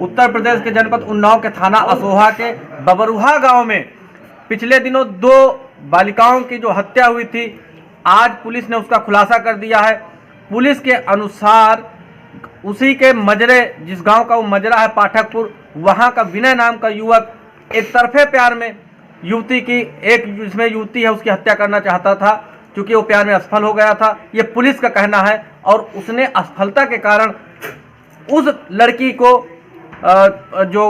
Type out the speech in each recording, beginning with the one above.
उत्तर प्रदेश के जनपद उन्नाव के थाना असोहा के बबरुहा गांव में पिछले दिनों 2 बालिकाओं की जो हत्या हुई थी, आज पुलिस ने उसका खुलासा कर दिया है। पुलिस के अनुसार उसी के मजरे, जिस गांव का वो मजरा है पाठकपुर, वहां का विनय नाम का युवक एक तरफे प्यार में युवती की, एक जिसमें युवती है उसकी हत्या करना चाहता था, क्योंकि वो प्यार में असफल हो गया था, ये पुलिस का कहना है। और उसने असफलता के कारण उस लड़की को जो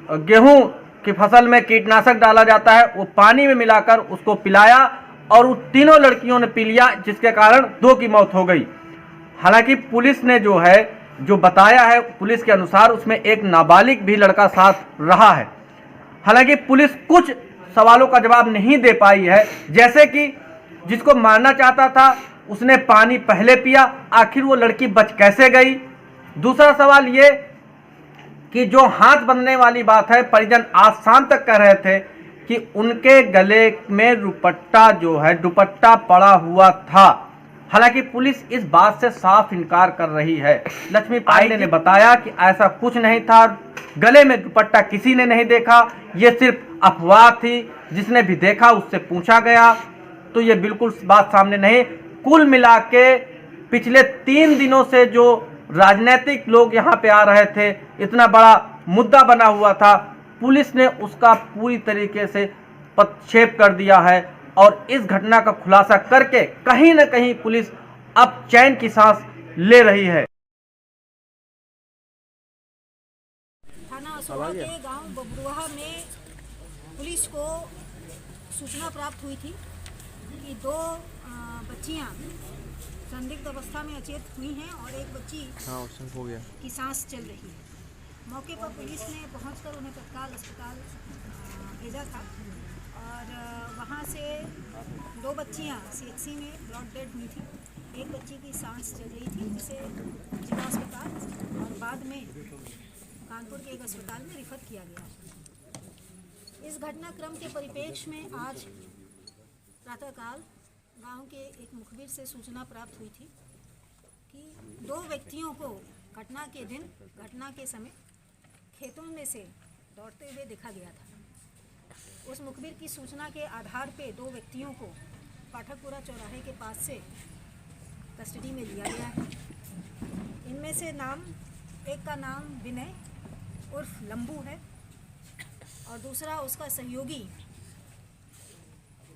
गेहूं की फसल में कीटनाशक डाला जाता है वो पानी में मिलाकर उसको पिलाया और उन तीनों लड़कियों ने पी लिया, जिसके कारण 2 की मौत हो गई। हालांकि पुलिस ने जो बताया है, पुलिस के अनुसार उसमें एक नाबालिग भी लड़का साथ रहा है। हालांकि पुलिस कुछ सवालों का जवाब नहीं दे पाई है, जैसे कि जिसको मारना चाहता था उसने पानी पहले पिया, आखिर वो लड़की बच कैसे गई। दूसरा सवाल ये कि जो हाथ बंधने वाली बात है, परिजन आज शाम तक कह रहे थे कि उनके गले में दुपट्टा पड़ा हुआ था। हालांकि पुलिस इस बात से साफ इनकार कर रही है। लक्ष्मी पांडे ने बताया कि ऐसा कुछ नहीं था, गले में दुपट्टा किसी ने नहीं देखा, ये सिर्फ अफवाह थी। जिसने भी देखा उससे पूछा गया तो ये बिल्कुल बात सामने नहीं। कुल मिला के पिछले 3 दिनों से जो राजनीतिक लोग यहाँ पे आ रहे थे, इतना बड़ा मुद्दा बना हुआ था, पुलिस ने उसका पूरी तरीके से पदक्षेप कर दिया है। और इस घटना का खुलासा करके कहीं न कहीं पुलिस अब चैन की सांस ले रही है। थाना असोहा के गांव बबरुहा में पुलिस को सूचना प्राप्त हुई थी कि 2 बच्चियां संदिग्ध अवस्था में अचेत हुई हैं और एक बच्ची की सांस चल रही है। मौके पर पुलिस ने पहुंचकर उन्हें तत्काल अस्पताल भेजा था और वहां से 2 बच्चियां सीएचसी में ब्रॉड डेड हुई थी। एक बच्ची की सांस चल रही थी, जिसे जिला अस्पताल और बाद में कानपुर के एक अस्पताल में रिफर किया गया। इस घटनाक्रम के परिप्रेक्ष्य में आज प्रातःकाल गांव के एक मुखबिर से सूचना प्राप्त हुई थी कि 2 व्यक्तियों को घटना के दिन, घटना के समय खेतों में से दौड़ते हुए देखा गया था। उस मुखबिर की सूचना के आधार पे 2 व्यक्तियों को पाठकपुरा चौराहे के पास से कस्टडी में लिया गया है। इनमें से एक का नाम विनय उर्फ लंबू है और दूसरा उसका सहयोगी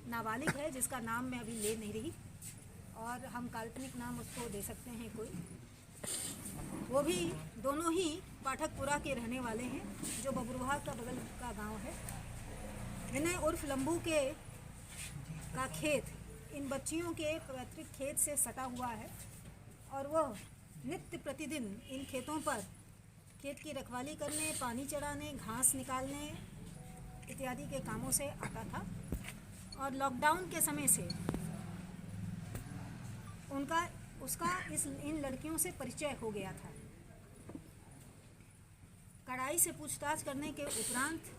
नाबालिग है, जिसका नाम मैं अभी ले नहीं रही, और हम काल्पनिक नाम उसको दे सकते हैं कोई। वो भी दोनों ही पाठकपुरा के रहने वाले हैं, जो बबरुहा का बगल का गांव है। विनय उर्फ लंबू का खेत इन बच्चियों के पैतृक खेत से सटा हुआ है और वह नित्य प्रतिदिन इन खेतों पर खेत की रखवाली करने, पानी चढ़ाने, घास निकालने इत्यादि के कामों से आता था। और लॉकडाउन के समय से उसका इन लड़कियों से परिचय हो गया था। कड़ाई से पूछताछ करने के उपरांत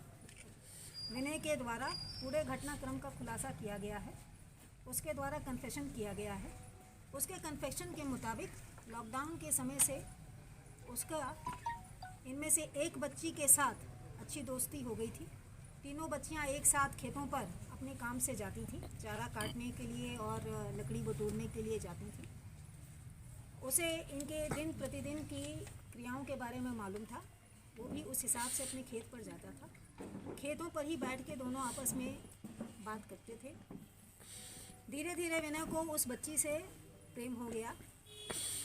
विनय के द्वारा पूरे घटनाक्रम का खुलासा किया गया है। उसके द्वारा कन्फेशन किया गया है। उसके कन्फेशन के मुताबिक लॉकडाउन के समय से उसका इनमें से एक बच्ची के साथ अच्छी दोस्ती हो गई थी। तीनों बच्चियां एक साथ खेतों पर अपने काम से जाती थी, चारा काटने के लिए और लकड़ी बटोरने के लिए जाती थी। उसे इनके दिन प्रतिदिन की क्रियाओं के बारे में मालूम था। वो भी उस हिसाब से अपने खेत पर जाता था। खेतों पर ही बैठ के दोनों आपस में बात करते थे। धीरे धीरे विनय को उस बच्ची से प्रेम हो गया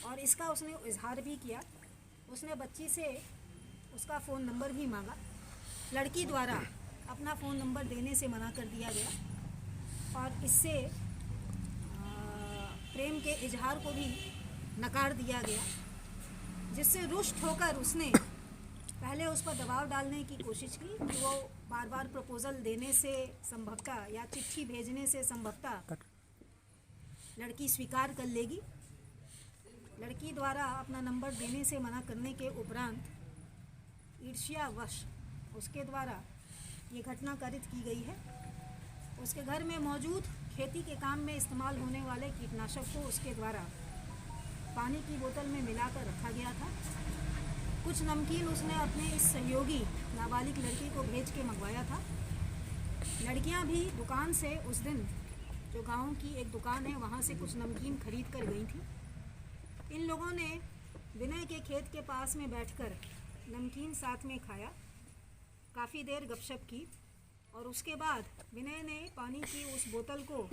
और इसका उसने इजहार भी किया। उसने बच्ची से उसका फ़ोन नंबर भी मांगा। लड़की द्वारा अपना फ़ोन नंबर देने से मना कर दिया गया और इससे प्रेम के इजहार को भी नकार दिया गया, जिससे रुष्ट होकर उसने पहले उस पर दबाव डालने की कोशिश की कि वो बार बार प्रपोज़ल देने से संभवतः या चिट्ठी भेजने से संभवतः लड़की स्वीकार कर लेगी। लड़की द्वारा अपना नंबर देने से मना करने के उपरांत ईर्ष्यावश उसके द्वारा ये घटना कारित की गई है। उसके घर में मौजूद खेती के काम में इस्तेमाल होने वाले कीटनाशक को उसके द्वारा पानी की बोतल में मिलाकर रखा गया था। कुछ नमकीन उसने अपने इस सहयोगी नाबालिग लड़की को भेज के मंगवाया था। लड़कियां भी दुकान से उस दिन जो गांव की एक दुकान है वहां से कुछ नमकीन खरीद कर गई थी। इन लोगों ने विनय के खेत के पास में बैठकर नमकीन साथ में खाया, काफ़ी देर गपशप की और उसके बाद विनय ने पानी की उस बोतल को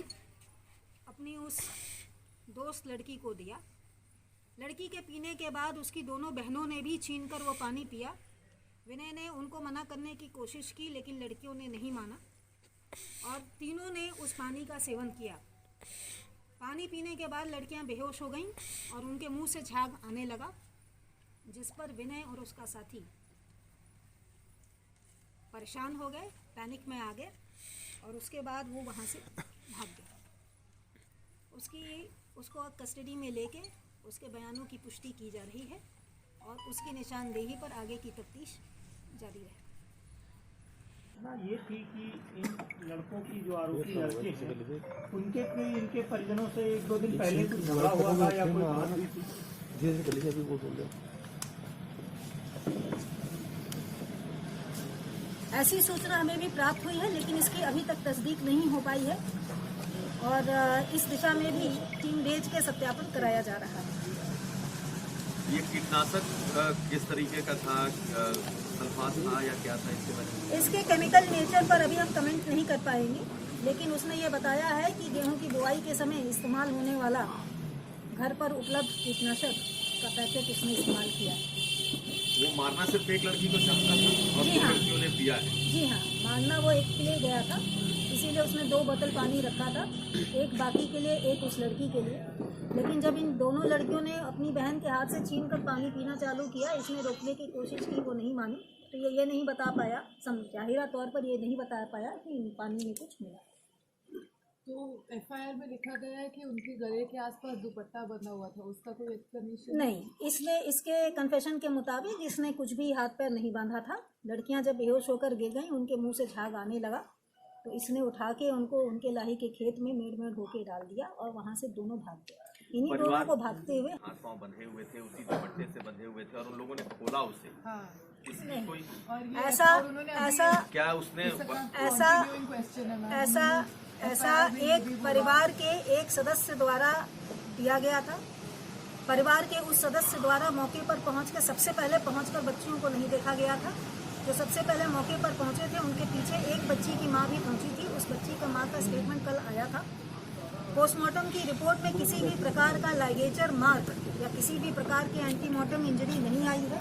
अपनी उस दोस्त लड़की को दिया। लड़की के पीने के बाद उसकी दोनों बहनों ने भी छीनकर वो पानी पिया। विनय ने उनको मना करने की कोशिश की लेकिन लड़कियों ने नहीं माना और तीनों ने उस पानी का सेवन किया। पानी पीने के बाद लड़कियां बेहोश हो गईं और उनके मुंह से झाग आने लगा, जिस पर विनय और उसका साथी परेशान हो गए, पैनिक में आ गए और उसके बाद वो वहाँ से भाग गए। उसको कस्टडी में लेके उसके बयानों की पुष्टि की जा रही है और उसकी निशानदेही पर आगे की तफ्तीश जारी है। ये थी कि इन लड़कों की जो आरोपी लड़के हैं उनके कोई इनके परिजनों से एक दो दिन पहले कुछ झगड़ा हुआ था या कोई बात हुई थी? ऐसी सूचना हमें भी प्राप्त हुई है लेकिन इसकी अभी तक तस्दीक नहीं हो पाई है और इस दिशा में भी टीम भेज के सत्यापन कराया जा रहा है। ये कीटनाशक किस तरीके का था, सल्फात था या क्या था इसके बारे में? इसके केमिकल नेचर पर अभी हम कमेंट नहीं कर पाएंगे, लेकिन उसने ये बताया है कि गेहूं की बुआई के समय इस्तेमाल होने वाला घर पर उपलब्ध कीटनाशक का पैकेट उसने इस्तेमाल किया है। वो मारना सिर्फ एक लड़की को चाहता था और जी दो हाँ। लड़कियों ने पिया है। जी हाँ, मारना वो एक के लिए गया था, इसीलिए उसने 2 बोतल पानी रखा था, एक बाकी के लिए, एक उस लड़की के लिए। लेकिन जब इन दोनों लड़कियों ने अपनी बहन के हाथ से छीन कर पानी पीना चालू किया, इसने रोकने की कोशिश की, वो नहीं मानी, तो ये नहीं बता पाया, जाहिरा तौर पर ये नहीं बता पाया कि पानी में कुछ मिला। तो एफआईआर में लिखा गया है कि उनके गले के आसपास दुपट्टा बंधा हुआ था, उसका कोई एक्सप्लेनेशन नहीं, इसने इसके कन्फेशन के मुताबिक इसने कुछ भी हाथ पैर नहीं बांधा था। लड़कियां जब बेहोश होकर गिर गईं, उनके मुंह से झाग आने लगा, तो इसने उठा के उनको उनके लाही के खेत में मेड़ होके डाल दिया और वहां से दोनों भाग गए। इन्हीं दोनों को भागते हुए हाथ पांव बंधे हुए थे, उसी दुपट्टे से बंधे हुए थे और उन लोगों ने खोला उसे। हाँ। इसमें कोई और ये ऐसा और उन्होंने अभी ऐसा क्या उसने ऐसा continuing question है मैम। ऐसा एक परिवार के एक सदस्य द्वारा दिया गया था। परिवार के उस सदस्य द्वारा मौके पर पहुंच के सबसे पहले पहुंचकर बच्चियों को नहीं देखा गया था। जो सबसे पहले मौके पर पहुंचे थे उनके पीछे एक बच्ची की मां भी पहुंची थी। उस बच्ची का मां का स्टेटमेंट कल आया था। पोस्टमार्टम की रिपोर्ट में किसी भी प्रकार का लाइगेचर मार्क या किसी भी प्रकार की एंटीमॉर्टम इंजरी नहीं आई है।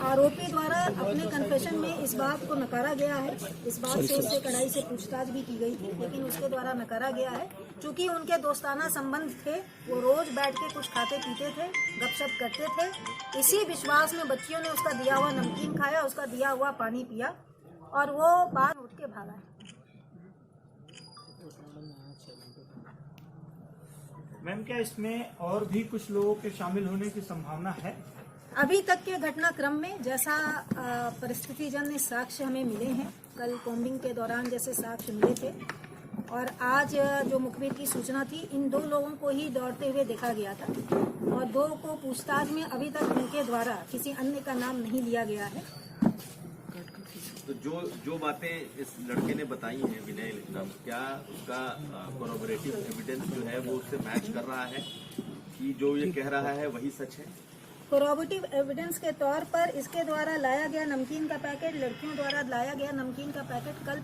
आरोपी द्वारा अपने कन्फेशन में इस बात को नकारा गया है। इस बात से उससे कड़ाई से पूछताछ भी की गई थी, लेकिन उसके द्वारा नकारा गया है। चूंकि उनके दोस्ताना संबंध थे, वो रोज बैठ के कुछ खाते पीते थे, गपशप करते थे। इसी विश्वास में बच्चियों ने उसका दिया हुआ नमकीन खाया, उसका दिया हुआ पानी पिया और वो बाहर उठ के भागा है। मैम, क्या इसमें और भी कुछ लोगों के शामिल होने की संभावना है? अभी तक के घटनाक्रम में जैसा परिस्थितिजन्य साक्ष्य हमें मिले हैं, कल कॉम्बिंग के दौरान जैसे साक्ष्य मिले थे और आज जो मुखबिर की सूचना थी, इन 2 लोगों को ही दौड़ते हुए देखा गया था और 2 को पूछताछ में अभी तक उनके द्वारा किसी अन्य का नाम नहीं लिया गया है। तो जो बातें इस लड़के ने बताई हैं विनय नाम, क्या उसका कोरोबोरेटिव एविडेंस जो है वो उससे मैच कर रहा है कि जो ये कह रहा है वही सच है? कोरोबोरेटिव एविडेंस के तौर पर इसके द्वारा लाया गया नमकीन का पैकेट, लड़कियों द्वारा लाया गया नमकीन का पैकेट कल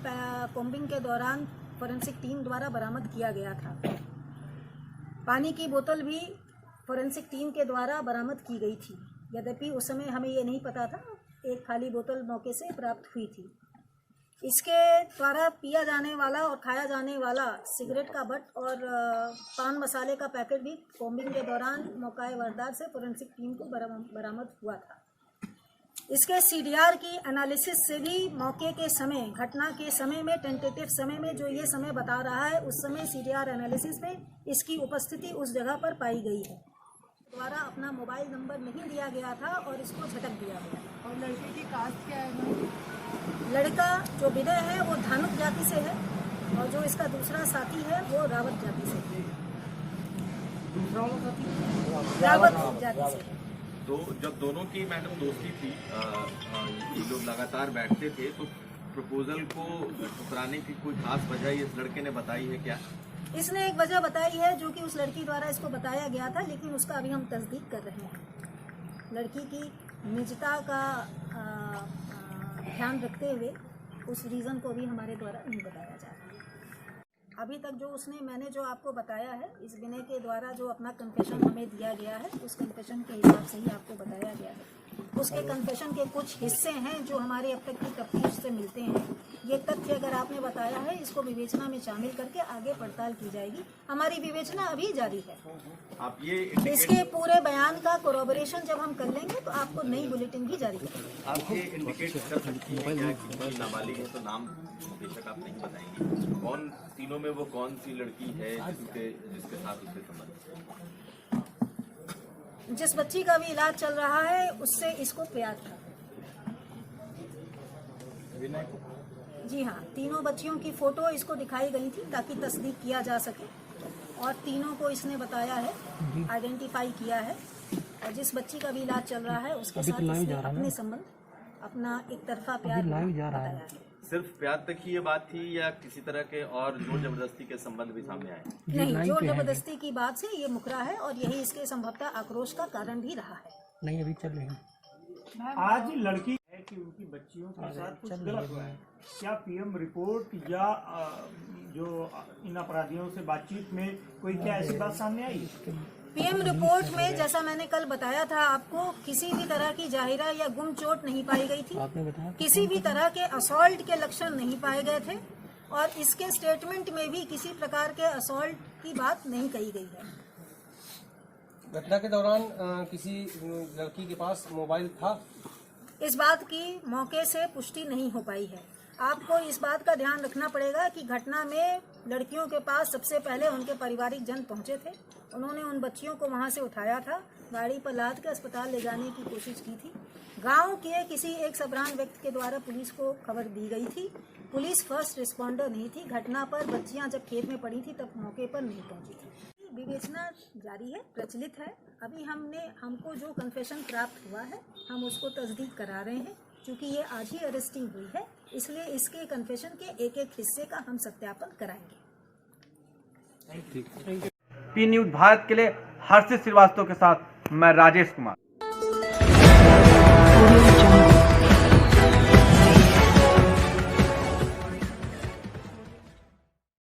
कॉम्बिंग के दौरान फोरेंसिक टीम द्वारा बरामद किया गया था। पानी की बोतल भी फोरेंसिक टीम के द्वारा बरामद की गई थी, यद्यपि उस समय हमें ये नहीं पता था, एक खाली बोतल मौके से प्राप्त हुई थी। इसके द्वारा पिया जाने वाला और खाया जाने वाला सिगरेट का बट और पान मसाले का पैकेट भी कॉम्बिंग के दौरान मौका वारदात से फोरेंसिक टीम को बरामद हुआ था। इसके सीडीआर की एनालिसिस से भी मौके के समय, घटना के समय में, टेंटेटिव समय में जो ये समय बता रहा है, उस समय सीडीआर एनालिसिस में इसकी उपस्थिति उस जगह पर पाई गई है। द्वारा अपना मोबाइल नंबर नहीं दिया गया था और इसको झटक दिया गया। और लड़के की कास्ट क्या है मैम? लड़का जो विनय है वो धानुक जाति से है और जो इसका दूसरा साथी है वो रावत जाति से है। रावत जाति से है। तो जब दोनों की मैडम दोस्ती थी, ये लोग लगातार बैठते थे, तो प्रपोजल को ठुकराने की कोई खास वजह इस लड़के ने बताई है क्या? इसने एक वजह बताई है जो कि उस लड़की द्वारा इसको बताया गया था, लेकिन उसका अभी हम तस्दीक कर रहे हैं। लड़की की निजता का ध्यान रखते हुए उस रीज़न को भी हमारे द्वारा नहीं बताया जा रहा है। अभी तक जो मैंने जो आपको बताया है, इस विनय के द्वारा जो अपना कन्फेशन हमें दिया गया है, उस कन्फेशन के हिसाब से ही आपको बताया गया है। उसके कन्फेशन के कुछ हिस्से हैं जो हमारे अब तक की तफ्तीश से मिलते हैं। ये तथ्य अगर आपने बताया है, इसको विवेचना में शामिल करके आगे पड़ताल की जाएगी। हमारी विवेचना अभी जारी है। आप ये इसके पूरे बयान का कोरोबोरेशन जब हम कर लेंगे तो आपको नई बुलेटिन भी जारी करेंगे। आप ये इंडिकेट कर सकती हैं क्या कि नाबालिग है, तो नाम बेशक आप नहीं बताएंगे, कौन तीनों में वो कौन सी लड़की है जिसके साथ उसके संबंध है? जिस बच्ची का भी इलाज चल रहा है उससे इसको प्यार था। जी हाँ, तीनों बच्चियों की फोटो इसको दिखाई गई थी ताकि तस्दीक किया जा सके, और तीनों को इसने बताया है, आइडेंटिफाई किया है। और जिस बच्ची का भी इलाज चल रहा है उसके साथ इसने अपने संबंध, अपना एक तरफा प्यार बताया है। सिर्फ प्यार तक ही ये बात थी या किसी तरह के और जोर जबरदस्ती के संबंध भी सामने आए? नहीं, जोर जबरदस्ती की बात से ये मुकरा है और यही इसके संभवतः आक्रोश का कारण भी रहा है। नहीं, अभी चल रही है। आज लड़की है कि उनकी बच्चियों के साथ कुछ गलत हुआ है, क्या पीएम रिपोर्ट या जो इन अपराधियों से बातचीत में कोई क्या ऐसी बात सामने आई? पीएम रिपोर्ट में जैसा मैंने कल बताया था आपको, किसी भी तरह की जाहिरा या गुम चोट नहीं पाई गई थी, किसी भी तरह के असॉल्ट के लक्षण नहीं पाए गए थे, और इसके स्टेटमेंट में भी किसी प्रकार के असॉल्ट की बात नहीं कही गई है। घटना के दौरान किसी लड़की के पास मोबाइल था? इस बात की मौके से पुष्टि नहीं हो पाई है। आपको इस बात का ध्यान रखना पड़ेगा कि घटना में लड़कियों के पास सबसे पहले उनके पारिवारिक जन पहुंचे थे। उन्होंने उन बच्चियों को वहां से उठाया था, गाड़ी पर लाद के अस्पताल ले जाने की कोशिश की थी। गांव के किसी एक सबरान व्यक्ति के द्वारा पुलिस को खबर दी गई थी। पुलिस फर्स्ट रिस्पॉन्डर नहीं थी। घटना पर बच्चियां जब खेत में पड़ी थी तब मौके पर नहीं पहुंची थी। विवेचना जारी है, प्रचलित है। अभी हमको जो कन्फेशन प्राप्त हुआ है हम उसको तस्दीक करा रहे हैं। क्योंकि ये आज ही अरेस्टिंग हुई है, इसलिए इसके कन्फेशन के एक एक हिस्से का हम सत्यापन कराएंगे। पी न्यूज़ भारत के लिए हर्षित श्रीवास्तव के साथ मैं राजेश कुमार।